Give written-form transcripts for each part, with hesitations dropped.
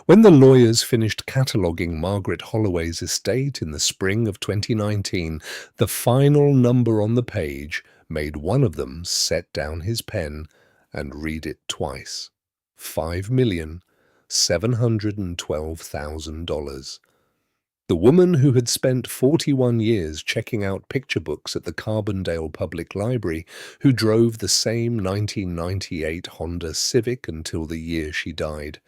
When the lawyers finished cataloguing Margaret Holloway's estate in the spring of 2019, the final number on the page made one of them set down his pen and read it twice. $5,712,000. The woman who had spent 41 years checking out picture books at the Carbondale Public Library, who drove the same 1998 Honda Civic until the year she died,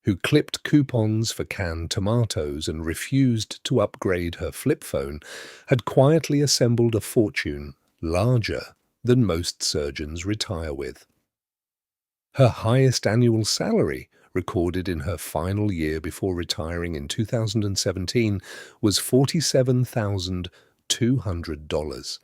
who clipped coupons for canned tomatoes and refused to upgrade her flip phone, had quietly assembled a fortune larger than most surgeons retire with. Her highest annual salary, recorded in her final year before retiring in 2017, was $47,200.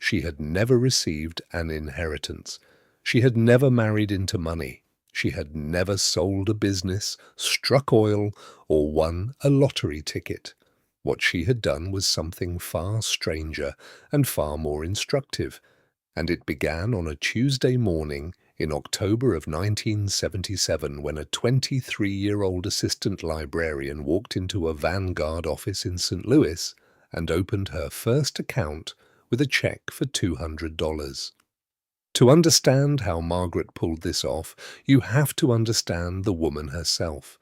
She had never received an inheritance. She had never married into money. She had never sold a business, struck oil, or won a lottery ticket. What she had done was something far stranger and far more instructive, and it began on a Tuesday morning in October of 1977 when a 23-year-old assistant librarian walked into a Vanguard office in St. Louis and opened her first account with a check for $200. To understand how Margaret pulled this off, you have to understand the woman herself.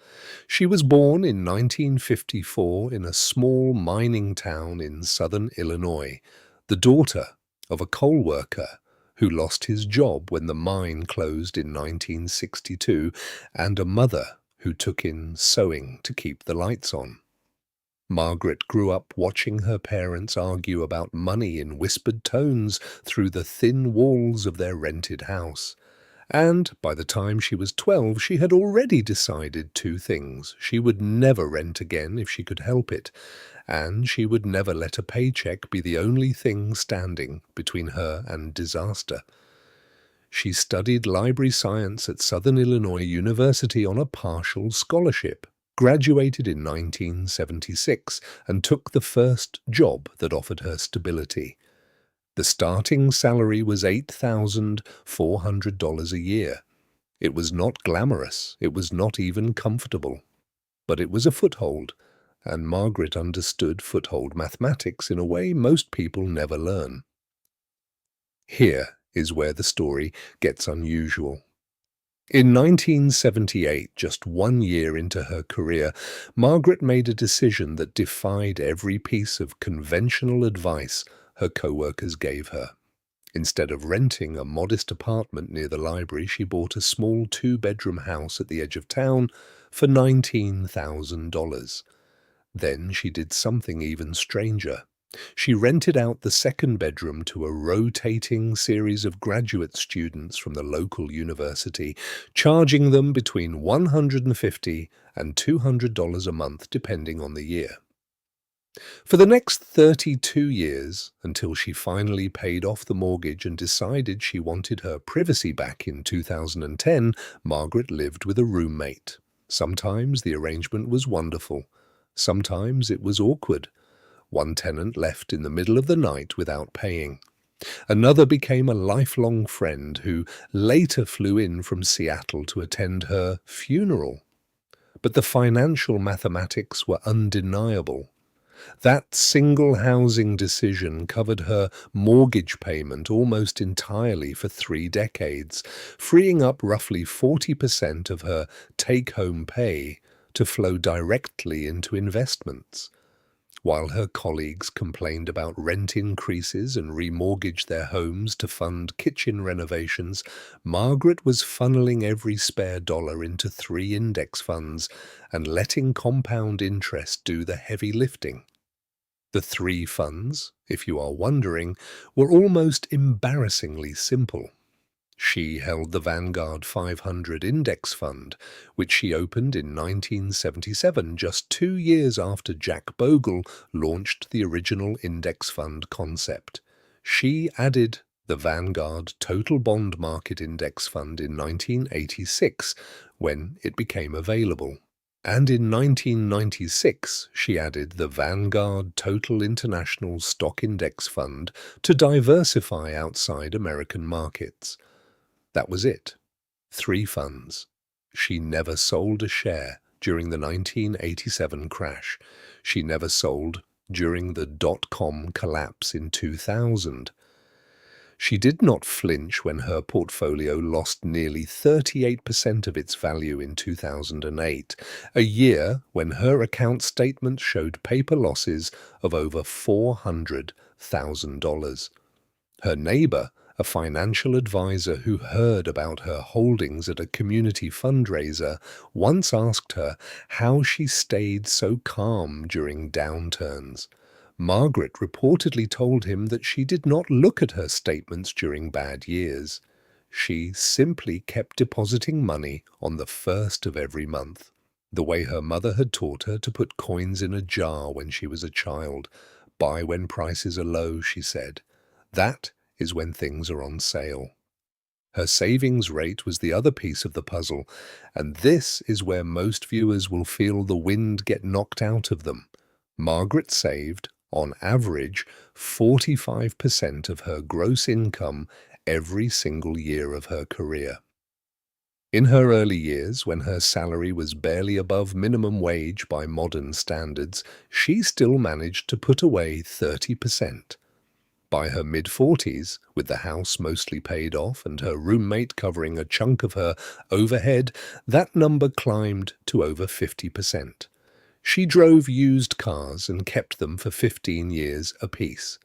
She was born in 1954 in a small mining town in southern Illinois, the daughter of a coal worker who lost his job when the mine closed in 1962, and a mother who took in sewing to keep the lights on. Margaret grew up watching her parents argue about money in whispered tones through the thin walls of their rented house. And by the time she was 12, she had already decided two things. She would never rent again if she could help it, and she would never let a paycheck be the only thing standing between her and disaster. She studied library science at Southern Illinois University on a partial scholarship, graduated in 1976, and took the first job that offered her stability. The starting salary was $8,400 a year. It was not glamorous, it was not even comfortable, but it was a foothold, and Margaret understood foothold mathematics in a way most people never learn. Here is where the story gets unusual. In 1978, just 1 year into her career, Margaret made a decision that defied every piece of conventional advice her co-workers gave her. Instead of renting a modest apartment near the library, she bought a small 2-bedroom house at the edge of town for $19,000. Then she did something even stranger. She rented out the second bedroom to a rotating series of graduate students from the local university, charging them between $150 and $200 a month depending on the year. For the next 32 years, until she finally paid off the mortgage and decided she wanted her privacy back in 2010, Margaret lived with a roommate. Sometimes the arrangement was wonderful. Sometimes it was awkward. One tenant left in the middle of the night without paying. Another became a lifelong friend who later flew in from Seattle to attend her funeral. But the financial mathematics were undeniable. That single housing decision covered her mortgage payment almost entirely for 3 decades, freeing up roughly 40% of her take-home pay to flow directly into investments. While her colleagues complained about rent increases and remortgaged their homes to fund kitchen renovations, Margaret was funneling every spare dollar into 3 index funds and letting compound interest do the heavy lifting. The 3 funds, if you are wondering, were almost embarrassingly simple. She held the Vanguard 500 Index Fund, which she opened in 1977, just 2 years after Jack Bogle launched the original index fund concept. She added the Vanguard Total Bond Market Index Fund in 1986, when it became available. And in 1996, she added the Vanguard Total International Stock Index Fund to diversify outside American markets. That was it. 3 funds. She never sold a share, during the 1987 crash. She never sold during the dot-com collapse in 2000. She did not flinch when her portfolio lost nearly 38% of its value in 2008, a year when her account statement showed paper losses of over $400,000. Her neighbor, a financial advisor who heard about her holdings at a community fundraiser, once asked her how she stayed so calm during downturns. Margaret reportedly told him that she did not look at her statements during bad years. She simply kept depositing money on the first of every month, the way her mother had taught her to put coins in a jar when she was a child. Buy when prices are low, she said. That is when things are on sale. Her savings rate was the other piece of the puzzle, and this is where most viewers will feel the wind get knocked out of them. Margaret saved, on average, 45% of her gross income every single year of her career. In her early years, when her salary was barely above minimum wage by modern standards, she still managed to put away 30%. By her mid-40s, with the house mostly paid off and her roommate covering a chunk of her overhead, that number climbed to over 50%. She drove used cars and kept them for 15 years apiece.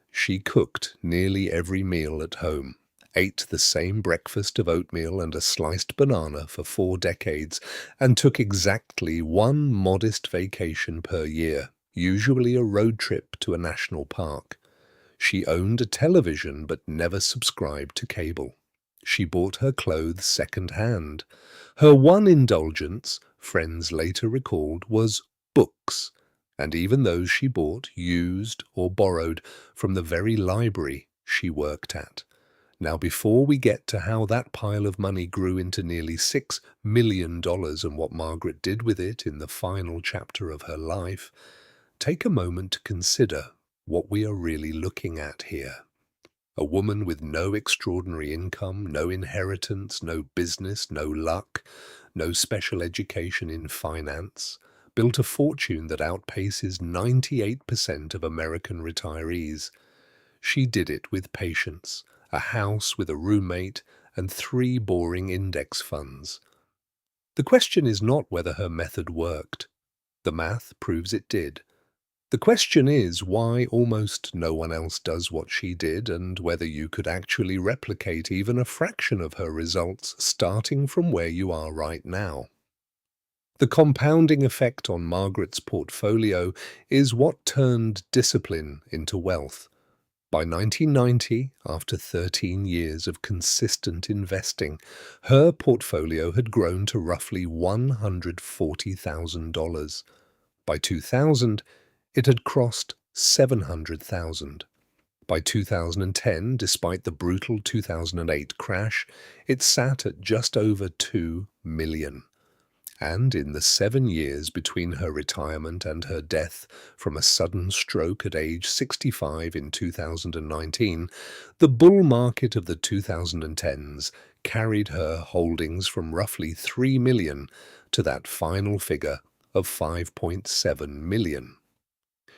She cooked nearly every meal at home, ate the same breakfast of oatmeal and a sliced banana for 4 decades, and took exactly one modest vacation per year, usually a road trip to a national park. She owned a television but never subscribed to cable. She bought her clothes second-hand. Her one indulgence, friends later recalled, was books, and even those she bought used or borrowed from the very library she worked at. Now, before we get to how that pile of money grew into nearly $6 million and what Margaret did with it in the final chapter of her life, take a moment to consider what we are really looking at here. A woman with no extraordinary income, no inheritance, no business, no luck, no special education in finance, built a fortune that outpaces 98% of American retirees. She did it with patience, a house with a roommate, and 3 boring index funds. The question is not whether her method worked. The math proves it did. The question is why almost no one else does what she did, and whether you could actually replicate even a fraction of her results starting from where you are right now. The compounding effect on Margaret's portfolio is what turned discipline into wealth. By 1990, after 13 years of consistent investing, her portfolio had grown to roughly $140,000. By 2000, it had crossed $700,000. By 2010, despite the brutal 2008 crash, it sat at just over $2 million. And in the 7 years between her retirement and her death from a sudden stroke at age 65 in 2019, the bull market of the 2010s carried her holdings from roughly $3 million to that final figure of $5.7 million.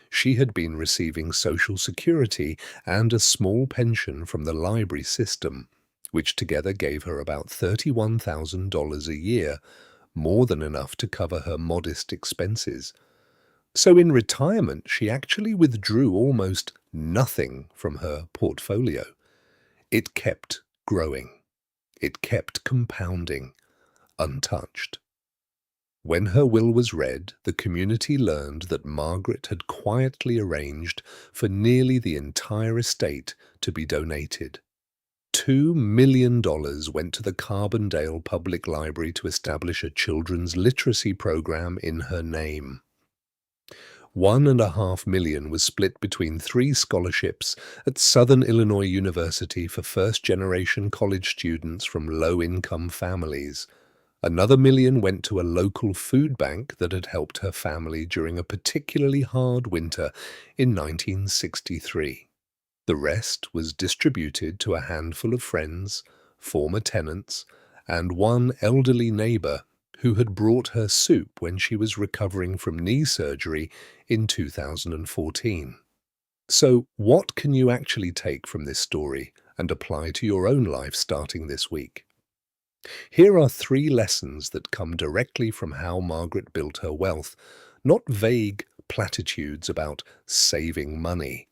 She had been receiving Social Security and a small pension from the library system, which together gave her about $31,000 a year, more than enough to cover her modest expenses. So in retirement, she actually withdrew almost nothing from her portfolio. It kept growing. It kept compounding, untouched. When her will was read, the community learned that Margaret had quietly arranged for nearly the entire estate to be donated. $2 million went to the Carbondale Public Library to establish a children's literacy program in her name. $1.5 million was split between 3 scholarships at Southern Illinois University for first-generation college students from low-income families. Another $1 million went to a local food bank that had helped her family during a particularly hard winter in 1963. The rest was distributed to a handful of friends, former tenants, and one elderly neighbor who had brought her soup when she was recovering from knee surgery in 2014. So, what can you actually take from this story and apply to your own life starting this week? Here are 3 lessons that come directly from how Margaret built her wealth, not vague platitudes about saving money.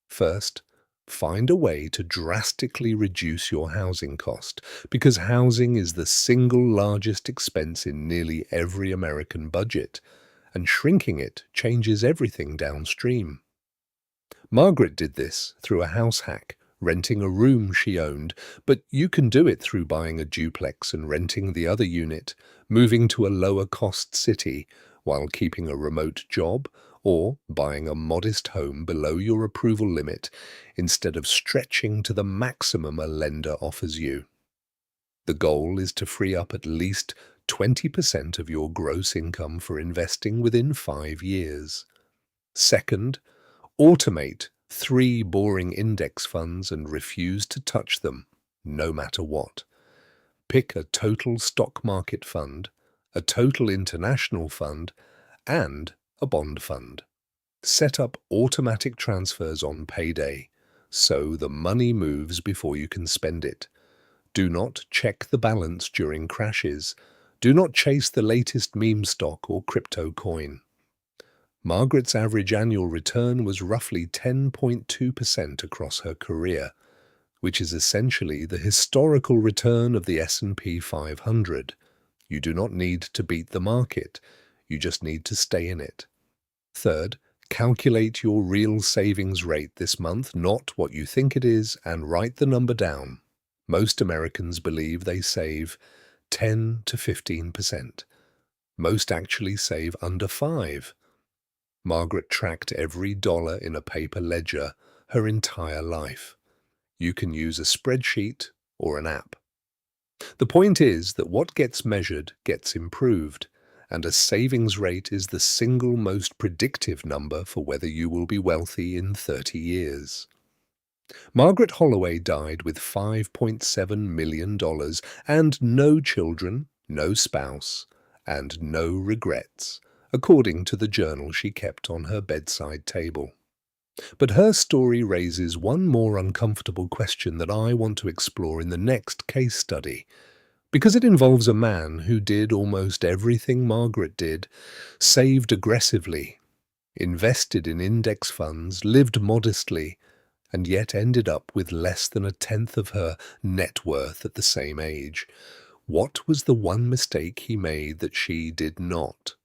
First, find a way to drastically reduce your housing cost, because housing is the single largest expense in nearly every American budget, and shrinking it changes everything downstream. Margaret did this through a house hack, renting a room she owned, but you can do it through buying a duplex and renting the other unit, moving to a lower-cost city while keeping a remote job, or buying a modest home below your approval limit instead of stretching to the maximum a lender offers you. The goal is to free up at least 20% of your gross income for investing within 5 years. Second, automate 3 boring index funds and refuse to touch them, no matter what. Pick a total stock market fund, a total international fund, and a bond fund. Set up automatic transfers on payday, so the money moves before you can spend it. Do not check the balance during crashes. Do not chase the latest meme stock or crypto coin. Margaret's average annual return was roughly 10.2% across her career, which is essentially the historical return of the S&P 500. You do not need to beat the market. You just need to stay in it. Third, calculate your real savings rate this month, not what you think it is, and write the number down. Most Americans believe they save 10 to 15%. Most actually save under 5%. Margaret tracked every dollar in a paper ledger her entire life. You can use a spreadsheet or an app. The point is that what gets measured gets improved, and a savings rate is the single most predictive number for whether you will be wealthy in 30 years. Margaret Holloway died with $5.7 million and no children, no spouse, and no regrets, according to the journal she kept on her bedside table. But her story raises one more uncomfortable question that I want to explore in the next case study, because it involves a man who did almost everything Margaret did, saved aggressively, invested in index funds, lived modestly, and yet ended up with less than 1/10 of her net worth at the same age. What was the one mistake he made that she did not?